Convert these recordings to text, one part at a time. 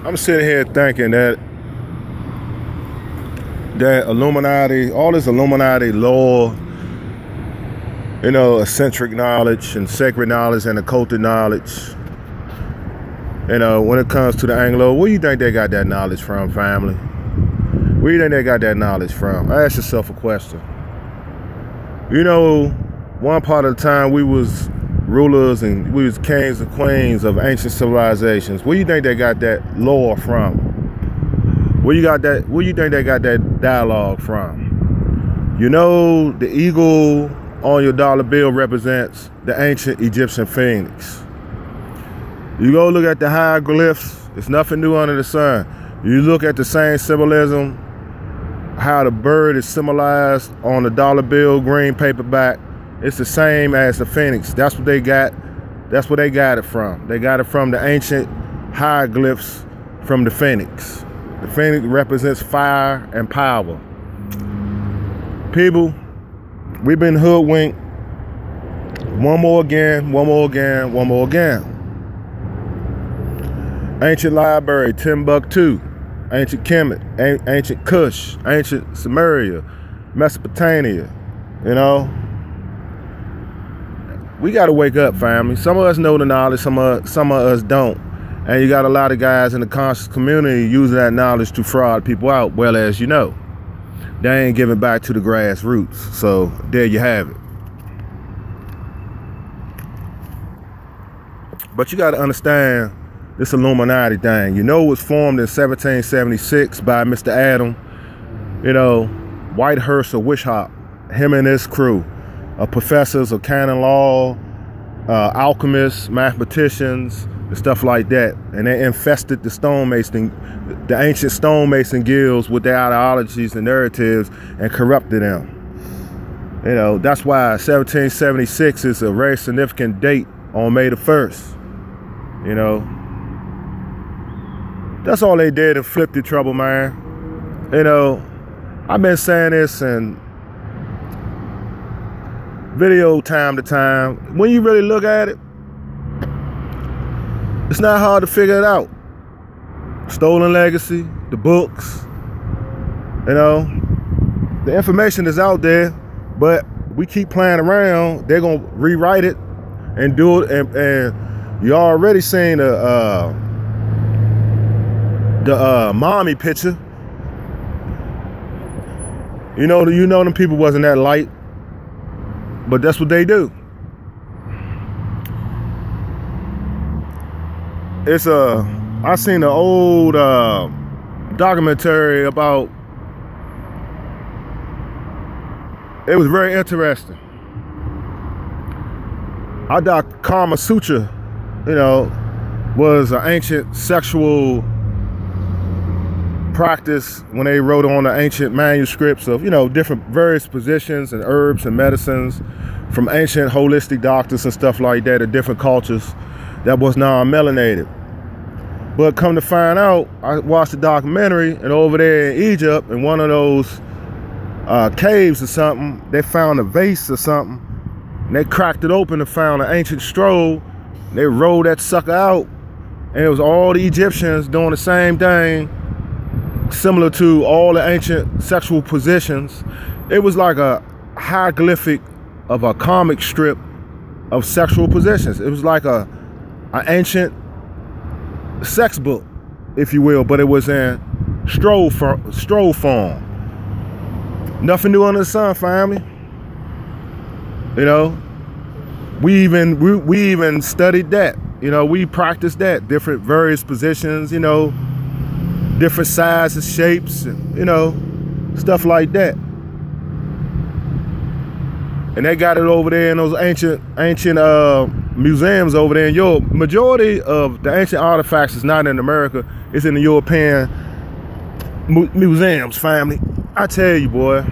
I'm sitting here thinking that Illuminati, all this Illuminati lore, you know, eccentric knowledge and sacred knowledge and occulted knowledge, you know, when it comes to the Anglo, where do you think they got that knowledge from, family? Where do you think they got that knowledge from? Ask yourself a question. You know, one part of the time we was rulers and we was kings and queens of ancient civilizations. Where do you think they got that lore from? Where you think they got that dialogue from? You know, the eagle on your dollar bill represents the ancient Egyptian phoenix. You go look at the hieroglyphs, it's nothing new under the sun. You look at the same symbolism, how the bird is symbolized on the dollar bill green paperback. It's the same as the phoenix. That's what they got. That's where they got it from. They got it from the ancient hieroglyphs from the phoenix. The phoenix represents fire and power. People, we've been hoodwinked one more again. Ancient library, Timbuktu, ancient Kemet, ancient Kush, ancient Sumeria, Mesopotamia, you know. We got to wake up, family. Some of us know the knowledge, some of us don't. And you got a lot of guys in the conscious community using that knowledge to fraud people out. Well, as you know, they ain't giving back to the grassroots. So there you have it. But you got to understand this Illuminati thing. You know, it was formed in 1776 by Mr. Adam, you know, Whitehurst of Wishop, him and his crew of professors of canon law, alchemists, mathematicians, and stuff like that. And they infested the ancient stonemason guilds with their ideologies and narratives and corrupted them. You know, that's why 1776 is a very significant date on May the 1st. You know, that's all they did to flip the trouble, man. You know, I've been saying this in video time to time. When you really look at it, it's not hard to figure it out. Stolen legacy, the books, you know, the information is out there, but we keep playing around. They're gonna rewrite it and do it, and you already seen the mommy picture. You know them people wasn't that light, but that's what they do. I seen an old documentary about, it was very interesting. I thought Kama Sutra, you know, was an ancient sexual practice when they wrote on the ancient manuscripts of, you know, different various positions and herbs and medicines from ancient holistic doctors and stuff like that of different cultures that was non-melanated. But come to find out, I watched the documentary, and over there in Egypt, in one of those caves or something, they found a vase or something, and they cracked it open and found an ancient scroll. They rolled that sucker out, and it was all the Egyptians doing the same thing, similar to all the ancient sexual positions. It was like a hieroglyphic of a comic strip of sexual positions. It was like an ancient sex book, if you will, but it was in stroll form. Nothing new under the sun, family. You know, we even studied that. You know, we practiced that, different various positions, you know, different sizes, shapes, you know, stuff like that. And they got it over there in those ancient museums over there in Europe. Majority of the ancient artifacts is not in America. It's in the European museums, family. I tell you, boy.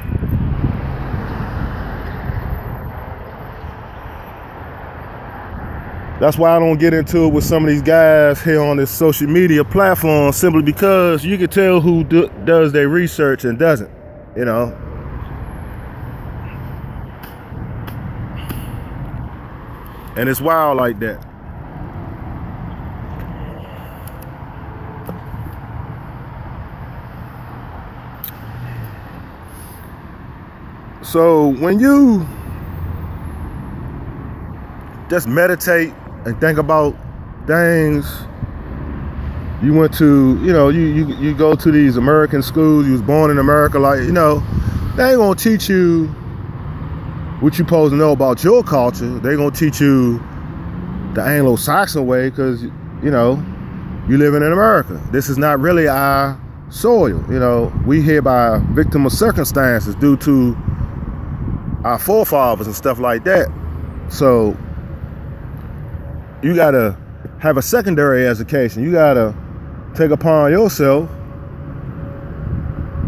That's why I don't get into it with some of these guys here on this social media platform, simply because you can tell who does their research and doesn't, you know. And it's wild like that. So when you just meditate and think about things, you went to, you go to these American schools, you was born in America, like, they ain't gonna teach you what you supposed to know about your culture. They gonna teach you the Anglo-Saxon way, because, you living in America. This is not really our soil. We hereby victim of circumstances due to our forefathers and stuff like that. So you gotta have a secondary education. You gotta take upon yourself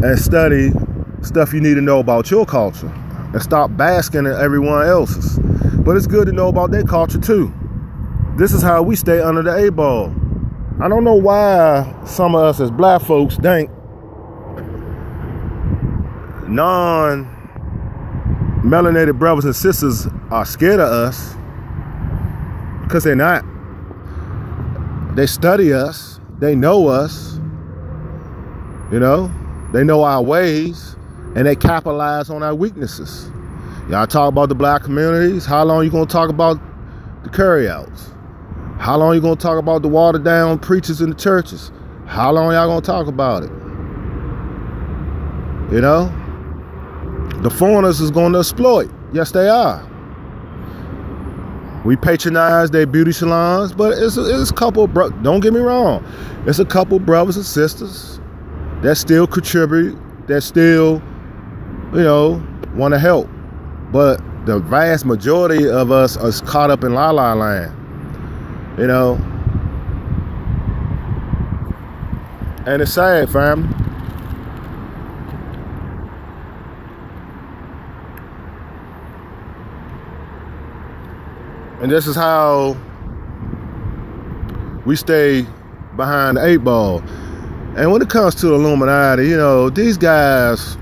and study stuff you need to know about your culture and stop basking in everyone else's. But it's good to know about their culture too. This is how we stay under the A-ball. I don't know why some of us as black folks think non-melanated brothers and sisters are scared of us, because they're not. They study us. They know us. They know our ways, and they capitalize on our weaknesses. Y'all talk about the black communities. How long you gonna talk about the carryouts? How long you gonna talk about the watered down preachers in the churches? How long y'all gonna talk about it? The foreigners is gonna exploit. Yes, they are. We patronize their beauty salons, but it's a couple, don't get me wrong, it's a couple brothers and sisters that still contribute, that still, want to help. But the vast majority of us are caught up in la la land, and it's sad, family. And this is how we stay behind the 8-ball. And when it comes to the Illuminati, these guys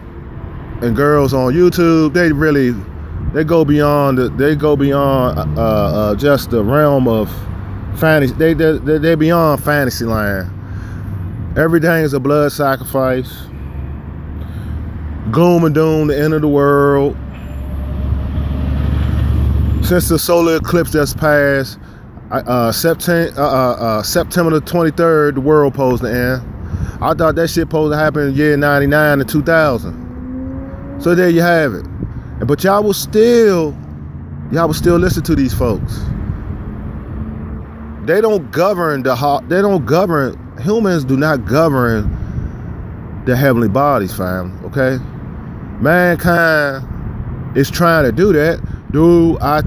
and girls on YouTube, they go beyond just the realm of fantasy. They're beyond fantasy land. Everything is a blood sacrifice. Gloom and doom, the end of the world. Since the solar eclipse that's passed, September the 23rd, the world supposed to end. I thought that shit supposed to happen in the year 99 to 2000. So there you have it. But y'all will still listen to these folks. They don't govern humans do not govern the heavenly bodies, fam, okay? Mankind is trying to do that. Dude, I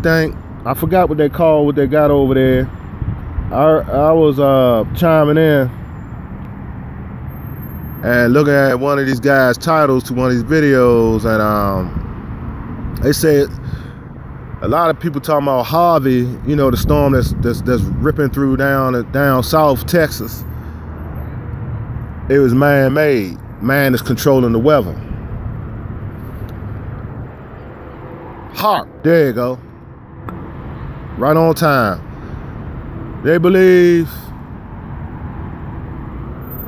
forgot what they got over there. I was chiming in and looking at one of these guys' titles to one of these videos, and they said a lot of people talking about Harvey, the storm that's ripping through down South Texas. It was man-made. Man is controlling the weather. There you go. Right on time. They believe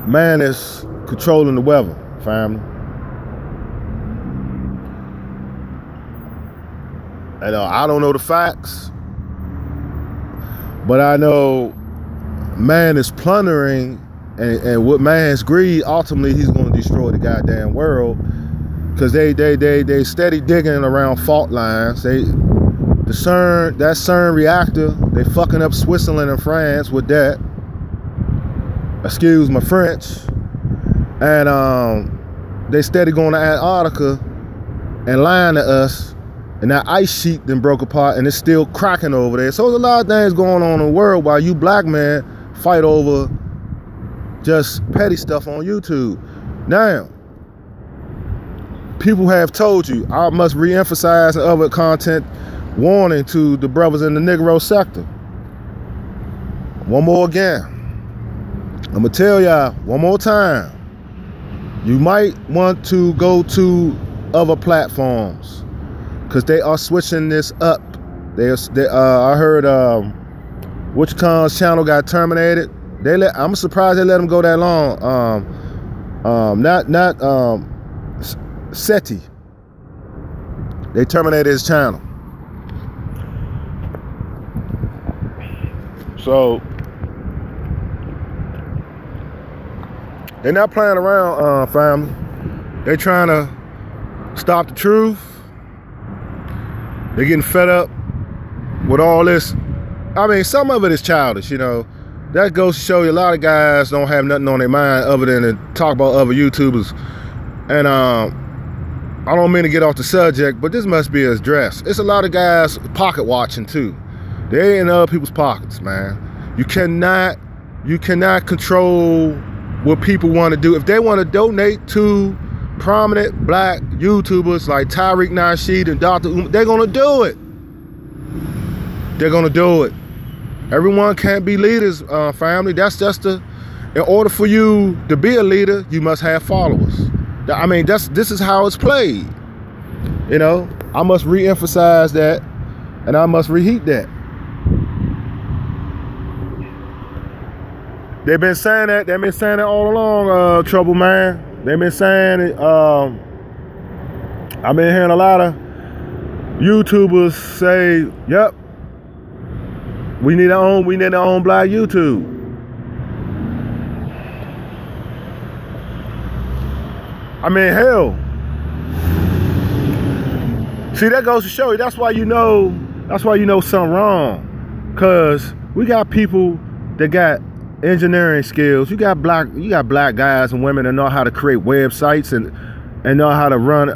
man is controlling the weather, family. And I don't know the facts, but I know man is plundering, and with man's greed, ultimately he's going to destroy the goddamn world. Because they steady digging around fault lines. That CERN reactor, they fucking up Switzerland and France with that. Excuse my French. And they steady going to Antarctica and lying to us. And that ice sheet then broke apart, and it's still cracking over there. So there's a lot of things going on in the world while you black men fight over just petty stuff on YouTube. Now, people have told you, I must re-emphasize in other content, warning to the brothers in the Negro sector. One more again. I'm going to tell y'all one more time. You might want to go to other platforms, because they are switching this up. I heard WitchCon's channel got terminated. I'm surprised they let them go that long. Not SETI. They terminated his channel. So they're not playing around, family. They trying to stop the truth. They're getting fed up with all this. I mean, some of it is childish, you know. That goes to show you a lot of guys don't have nothing on their mind other than to talk about other YouTubers. And I don't mean to get off the subject, but this must be addressed. It's a lot of guys pocket watching too. They in other people's pockets, man. You cannot control what people want to do. If they want to donate to prominent black YouTubers like Tariq Nasheed and Dr. They're gonna do it. They're gonna do it. Everyone can't be leaders, family. That's just in order for you to be a leader, you must have followers. I mean, this is how it's played. You know, I must re-emphasize that, and I must reheat that. They've been saying that. They've been saying it all along, Trouble Man. They've been saying it. I've been hearing a lot of YouTubers say, "Yep, we need our own black YouTube." I mean, hell. See, that goes to show you. That's why you know something wrong. Cause we got people that got engineering skills. You got black guys and women that know how to create websites and know how to run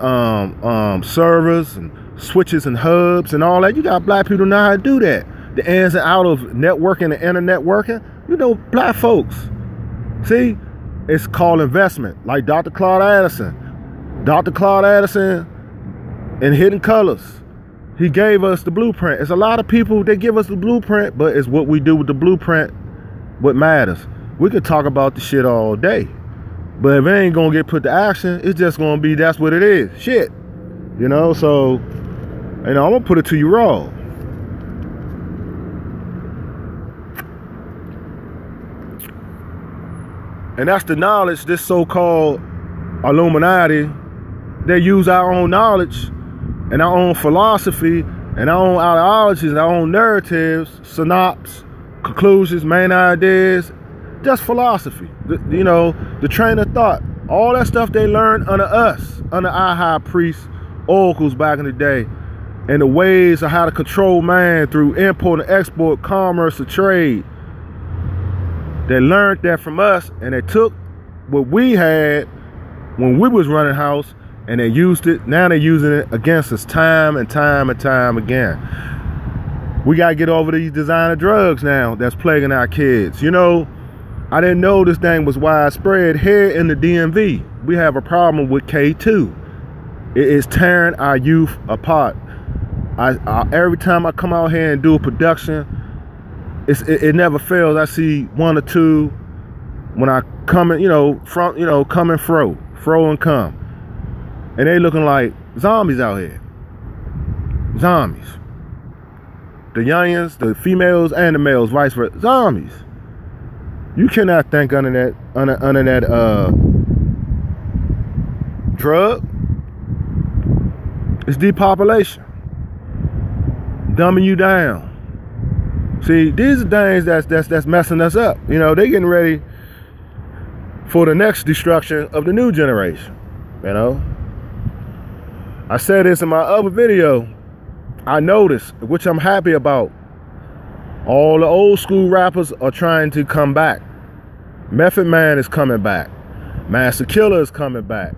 servers and switches and hubs and all that. You got black people who know how to do that. The ins and out of networking and internet working. You know, black folks. See, it's called investment. Like Dr. Claude Addison. Dr. Claude Addison in Hidden Colors. He gave us the blueprint. It's a lot of people, they give us the blueprint, but it's what we do with the blueprint what matters. We could talk about the shit all day, but if it ain't gonna get put to action, it's just gonna be that's what it is. Shit. You know, so, you know, I'm gonna put it to you raw. And that's the knowledge, this so-called Illuminati. They use our own knowledge and our own philosophy and our own ideologies and our own narratives, synopsis, conclusions, main ideas, just philosophy. You know, the train of thought. All that stuff they learned under us, under our high priests, oracles back in the day, and the ways of how to control man through import and export, commerce, and trade. They learned that from us, and they took what we had when we was running house, and they used it. Now they're using it against us time and time and time again. We got to get over these designer drugs now that's plaguing our kids. You know, I didn't know this thing was widespread here in the DMV. We have a problem with K2. It is tearing our youth apart. Every time I come out here and do a production, it never fails. I see one or two when I come in, come and fro and come. And they looking like zombies out here. Zombies. The youngins, the females, and the males, vice versa. Zombies. You cannot think under that drug. It's depopulation. Dumbing you down. See, these are things that's messing us up. You know, they getting ready for the next destruction of the new generation. You know, I said this in my other video. I noticed, which I'm happy about, all the old school rappers are trying to come back. Method Man is coming back. Master Killer is coming back.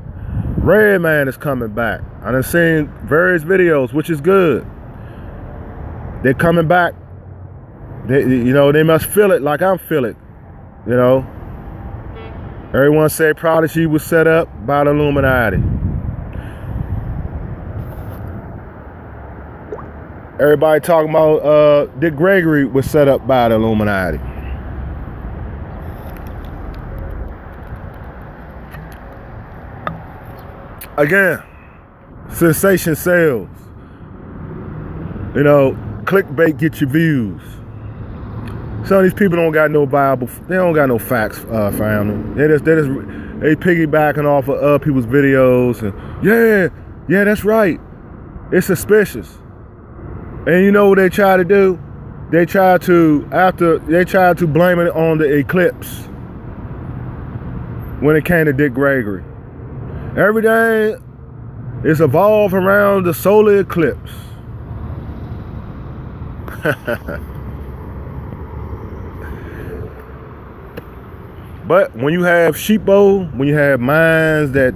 Redman is coming back. I done seen various videos, which is good. They're coming back. They must feel it like I'm feeling. You know, everyone say Prodigy was set up by the Illuminati. Everybody talking about Dick Gregory was set up by the Illuminati. Again, sensation sells. You know, clickbait get your views. Some of these people don't got no Bible. They don't got no facts, family. They piggybacking off of other people's videos and yeah, that's right. It's suspicious. And you know what they try to do? They try to blame it on the eclipse when it came to Dick Gregory. Everything is evolved around the solar eclipse. But when you have sheepo, when you have minds that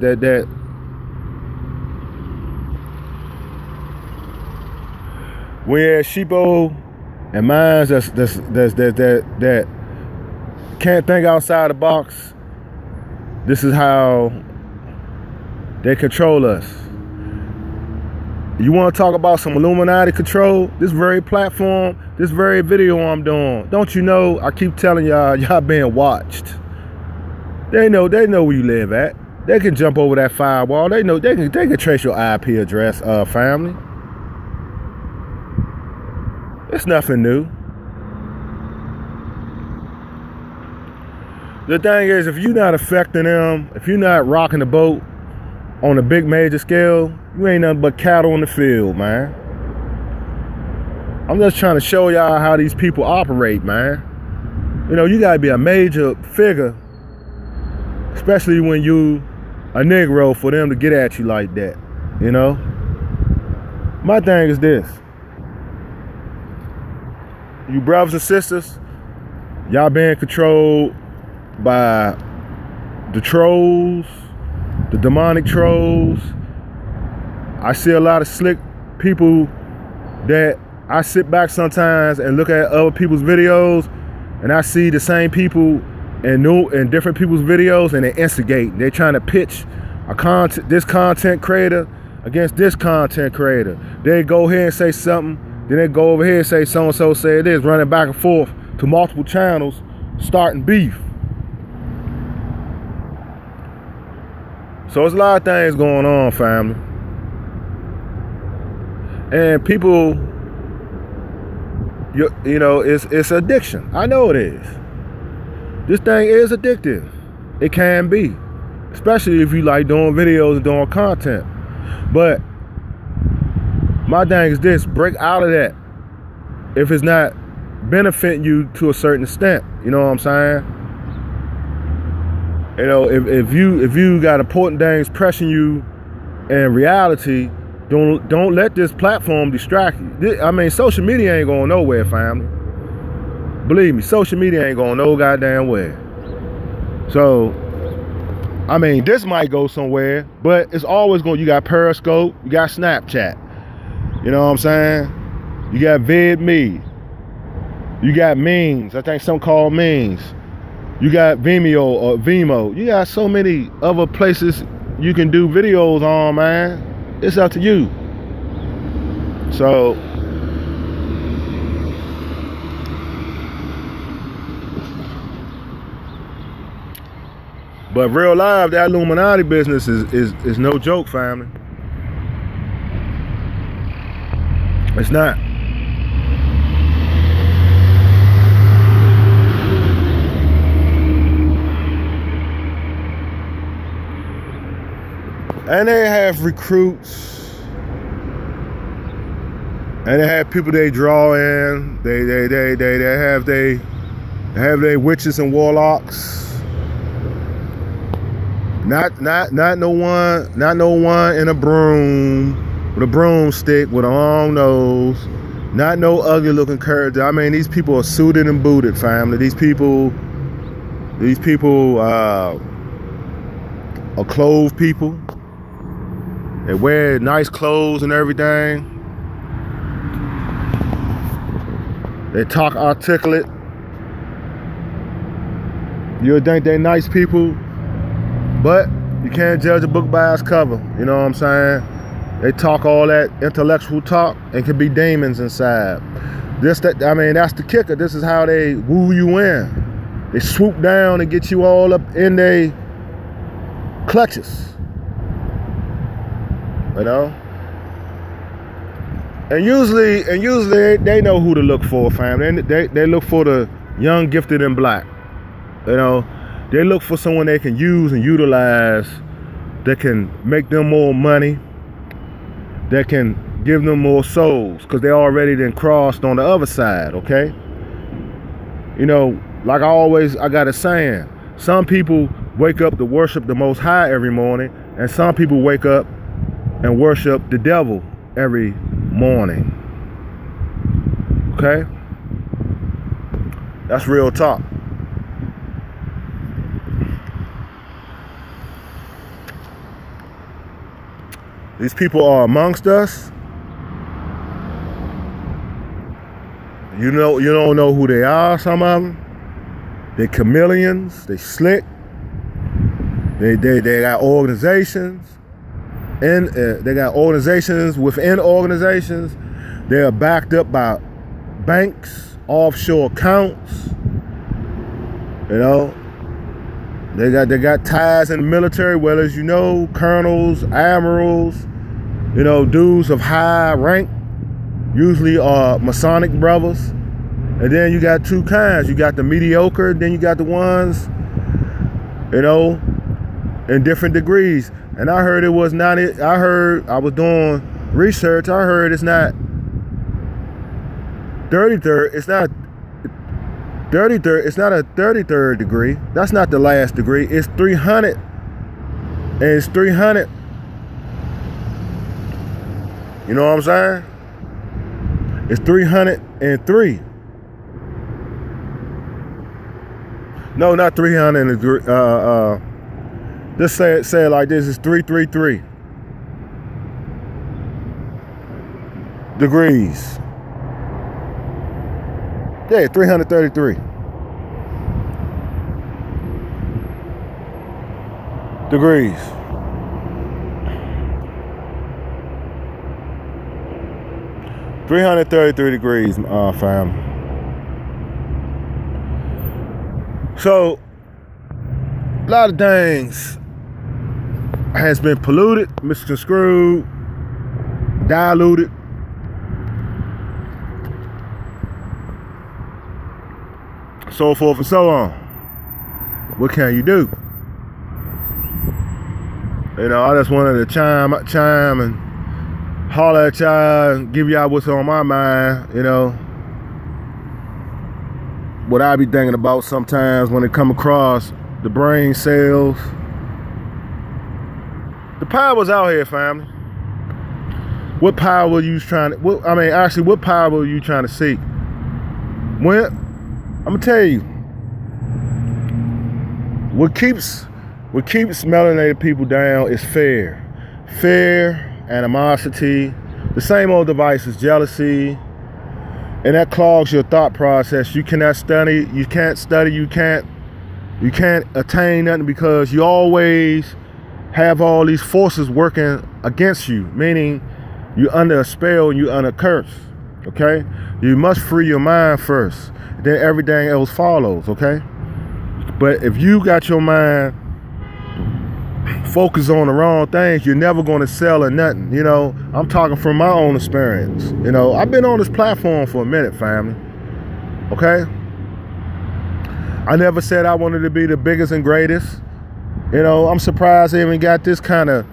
when you have sheepo and minds that can't think outside the box, this is how they control us. You want to talk about some Illuminati control? This very platform, this very video I'm doing, don't you know? I keep telling y'all being watched. They know where you live at. They can jump over that firewall. They know they can trace your IP address, family. It's nothing new. The thing is, if you're not affecting them, if you're not rocking the boat on a big major scale, you ain't nothing but cattle in the field, man. I'm just trying to show y'all how these people operate, man. You know, you gotta be a major figure, especially when you a Negro, for them to get at you like that, you know? My thing is this. You brothers and sisters, y'all being controlled by the trolls, the demonic trolls. I see a lot of slick people that I sit back sometimes and look at other people's videos, and I see the same people in different people's videos, and they instigate. They're trying to pitch this content creator against this content creator. They go here and say something, then they go over here and say so-and-so said this, running back and forth to multiple channels, starting beef. So there's a lot of things going on, family. And people, you know, it's addiction. I know it is. This thing is addictive. It can be. Especially if you like doing videos and doing content. But my thing is this, break out of that if it's not benefiting you to a certain extent. You know what I'm saying? You know, if you got important things pressing you in reality, don't let this platform distract you. I mean, social media ain't going nowhere, family. Believe me, social media ain't going no goddamn where. So, I mean, this might go somewhere, but it's always going. You got Periscope, you got Snapchat. You know what I'm saying? You got VidMe. You got memes. I think some called memes. You got Vimeo or Vimo. You got so many other places you can do videos on, man. It's up to you. So, but real life, that Illuminati business is no joke, family. It's not. And they have recruits, and they have people they draw in. They have their witches and warlocks. Not no one in a broom with a broomstick with a long nose. Not no ugly looking character. I mean, these people are suited and booted, family. These people are clothed people. They wear nice clothes and everything. They talk articulate. You would think they're nice people, but you can't judge a book by its cover. You know what I'm saying? They talk all that intellectual talk and can be demons inside. I mean, that's the kicker. This is how they woo you in. They swoop down and get you all up in their clutches. You know, and usually they know who to look for, family. They look for the young, gifted, and black. You know, they look for someone they can use and utilize, that can make them more money, that can give them more souls, because they already then crossed on the other side, okay? You know, like I got a saying, some people wake up to worship the Most High every morning, and some people wake up and worship the devil every morning. Okay? That's real talk. These people are amongst us. You don't know who they are, some of them. They're chameleons, they slick. They got organizations. And they got organizations within organizations. They're backed up by banks, offshore accounts. You know, they got ties in the military, well, as you know, colonels, admirals, you know, dudes of high rank, usually are Masonic brothers. And then you got two kinds. You got the mediocre, then you got the ones, you know, in different degrees. And I heard it was not it. I was doing research. I heard it's not 33rd. It's not 33rd. It's not a 33rd degree. That's not the last degree. It's 300. And it's 300. You know what I'm saying? It's 303. No, not 300. Just say it like this. It's 333 degrees. Yeah, 333 degrees. $333 fam. So a lot of things has been polluted, misconstrued, diluted. So forth and so on. What can you do? You know, I just wanted to chime and holler at y'all and give y'all what's on my mind, you know. What I be thinking about sometimes when it come across the brain cells. The power's out here, family. What power were you trying to, what power were you trying to seek? When, I'm gonna tell you, what keeps melanated people down is fear. Fear, animosity, the same old devices, jealousy, and that clogs your thought process. You cannot study, you can't attain nothing because you always have all these forces working against you, meaning you're under a spell and you're under a curse, okay? You must free your mind first, then everything else follows, okay? But if you got your mind focused on the wrong things, you're never going to sell or nothing. You know, I'm talking from my own experience. You know, I've been on this platform for a minute, family, okay? I never said I wanted to be the biggest and greatest. You know, I'm surprised I even got this kind of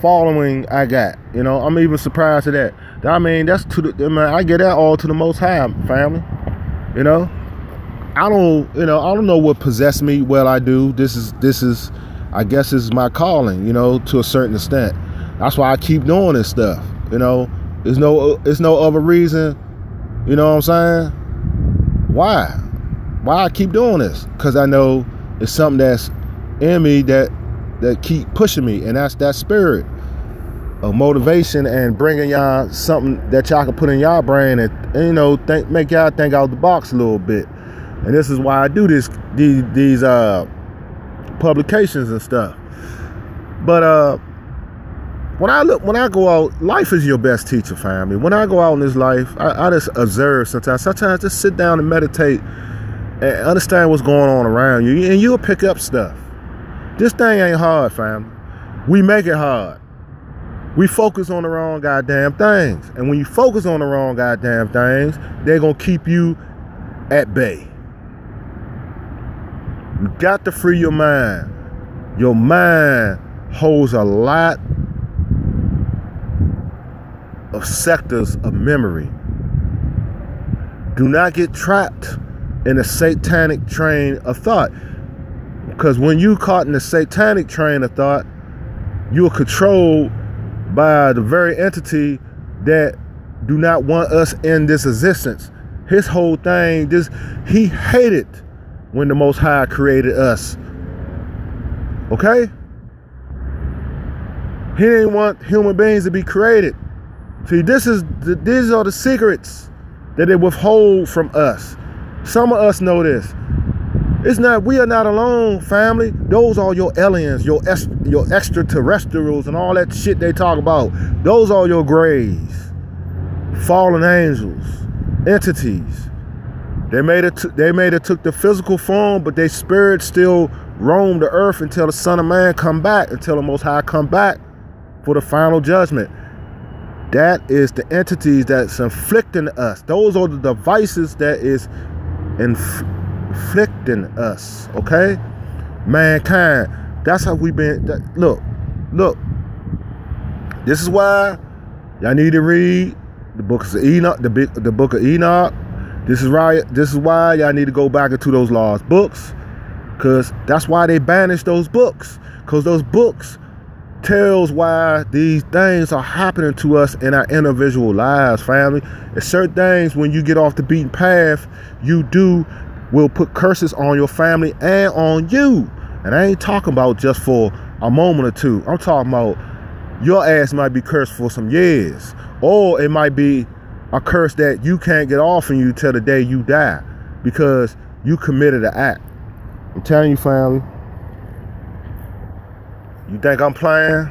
following I got. You know, I'm even surprised at that. I mean, I get that all to the Most High, family. You know, I don't know what possessed me. Well, I do. This is, I guess, this is my calling. You know, to a certain extent. That's why I keep doing this stuff. You know, there's no other reason. You know what I'm saying? Why I keep doing this? Because I know it's something that's in me that keep pushing me, and that's that spirit of motivation and bringing y'all something that y'all can put in y'all brain and you know, make y'all think out the box a little bit. And this is why I do these publications and stuff. But when I go out, life is your best teacher, family. When I go out in this life, I just observe sometimes just sit down and meditate and understand what's going on around you, and you'll pick up stuff. This thing ain't hard, family. We make it hard. We focus on the wrong goddamn things. And when you focus on the wrong goddamn things, they're going to keep you at bay. You got to free your mind. Your mind holds a lot of sectors of memory. Do not get trapped in a satanic train of thought. Because when you caught in a satanic train of thought, you're controlled by the very entity that do not want us in this existence. His whole thing, he hated when the Most High created us. Okay? He didn't want human beings to be created. See, these are the secrets that they withhold from us. Some of us know this. We are not alone, family. Those are your aliens, your extraterrestrials and all that shit they talk about. Those are your grays, fallen angels, entities. They may have took the physical form, but their spirit still roam the earth until the Son of Man come back, until the Most High come back for the final judgment. That is the entities that's inflicting us. Those are the devices that is inflicting us, okay? Mankind. That's how we been. Look. This is why y'all need to read the books of Enoch, the book of Enoch. This is why y'all need to go back into those lost books, because that's why they banished those books, because those books tells why these things are happening to us in our individual lives, family. It's certain things when you get off the beaten path, will put curses on your family and on you. And I ain't talking about just for a moment or two. I'm talking about your ass might be cursed for some years, or it might be a curse that you can't get off of you till the day you die because you committed an act. I'm telling you, family. You think I'm playing?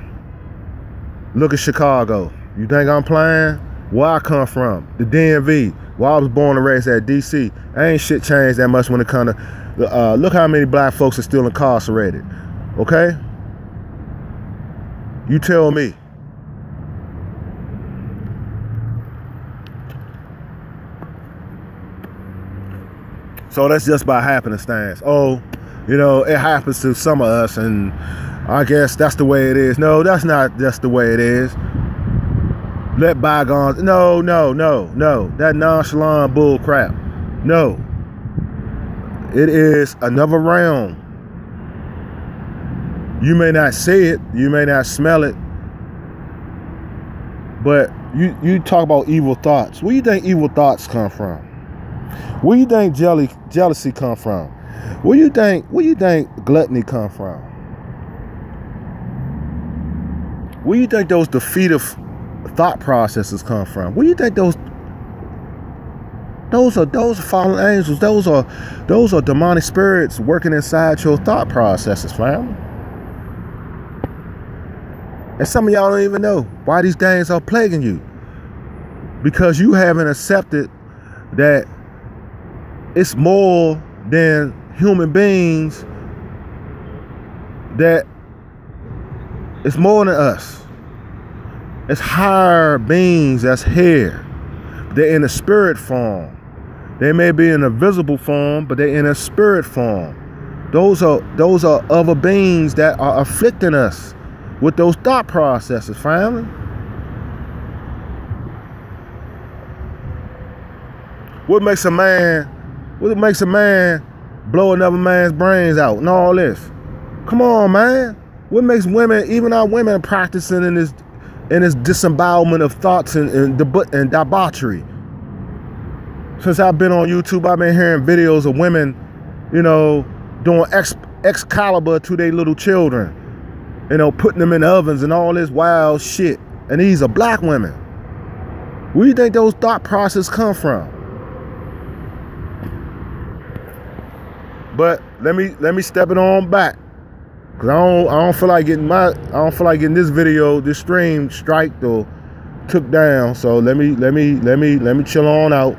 Look at Chicago. You think I'm playing? Where I come from, the DMV. Where I was born and raised at DC. Ain't shit changed that much when it comes to, look how many black folks are still incarcerated. Okay? You tell me. So that's just by happenstance. Oh, it happens to some of us and I guess that's the way it is. No, that's not just the way it is. Let bygones. No. That nonchalant bull crap. No. It is another realm. You may not see it. You may not smell it. But you talk about evil thoughts. Where do you think evil thoughts come from? Where do you think jealousy come from? Where do you think gluttony come from? Where do you think those defeative thought processes come from? Where do you think those are fallen angels? Those are demonic spirits working inside your thought processes, fam. And some of y'all don't even know why these things are plaguing you. Because you haven't accepted that it's more than human beings, that it's more than us. It's higher beings that's here. They're in a spirit form. They may be in a visible form, but they're in a spirit form. Those are other beings that are afflicting us with those thought processes, family. What makes a man blow another man's brains out and all this? Come on, man. What makes women, even our women, practicing in this disembowelment of thoughts and debauchery? Since I've been on YouTube, I've been hearing videos of women, doing Excalibur to their little children, putting them in ovens and all this wild shit. And these are black women. Where do you think those thought processes come from? But let me step it on back. Cause I don't feel like getting this video, this stream striked or took down. So let me chill on out.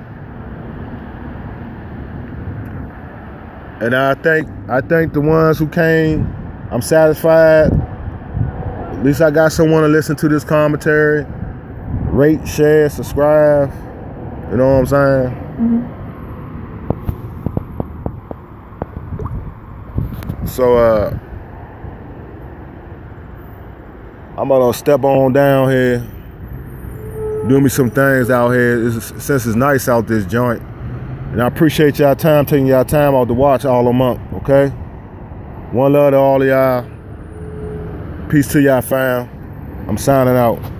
And I think the ones who came, I'm satisfied. At least I got someone to listen to this commentary. Rate, share, subscribe. You know what I'm saying? Mm-hmm. So I'm gonna step on down here, doing me some things out here since it's nice out this joint. And I appreciate y'all time, taking y'all time out to watch all a month, okay? One love to all of y'all. Peace to y'all, fam. I'm signing out.